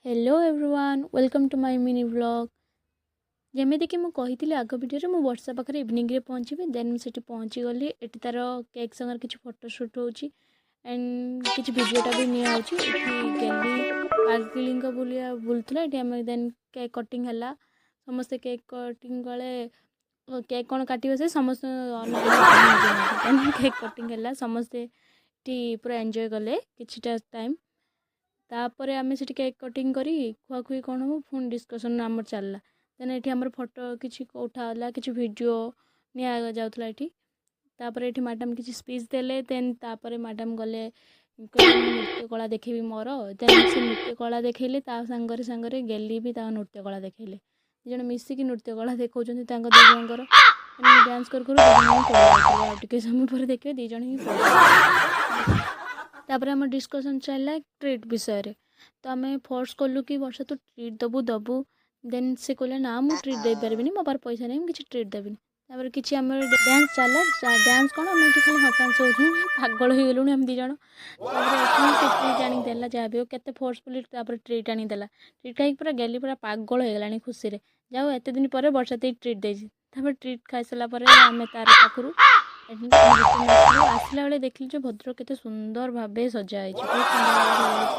Hello everyone welcome to my mini vlog. जमीती कि मुझे आग भिडियो में वर्षा पाखे इवनिंग रे पहुँची देन मुझे पहुँची गली एटी तार केक संगे किसी फोटोशूट होची एंड किसी भिडियोटा भी निया होची। गली पार्किंग बुलिया बुलूला ये देन केक कटिंग है समस्ते केक कटिंग गले केक कौन काटे से समस्त केक कटिंग है समस्ते पूरा एंजॉय कले किछिटा टाइम तापर आम से केक कटिंग करी खुआखुई कौन हो पुणी डिस्कसन आम चलला देन ये आम फोटो किसी उठाला किसी वीडियो निया जाऊला ये मैडम किसी स्पीच देले देन तापर मैडम गले नृत्य कला देखेबी मोर देन से नृत्य कला देखले सांगरे सांगरे गेली भी नृत्य कला देखले दिज मिसिकी नृत्य कला देखा दिजर डांस कर समय पर देखिए दिज ही तापर आम डिस्कसन चलला ट्रीट विषय रे तो आम फोर्स कलु कि वर्षा तू ट्रीट दबु दबु देन से कहले ना मुझे ट्रीट दे पारिनी मो पार पैसा नहीं किसी ट्रीट देवी तापर किसी आम डांस चला डांस कौन आम खाली हसांस हो पागल हो गलुँ आम दिज ट्रीट आनीदेला जहाँ भी हो के फोर्सफुली ट्रीट आनीदेला ट्रीट खाई पूरा गली पूरा पागल हो गला खुशी जाओ एत दिन पर वर्षा ते ट्रीट देपर ट्रीट खाई सारापर आम तार पाखु आसला बेले देखिली जो भद्रक केते सुंदर भाव सजा बहुत सुंदर।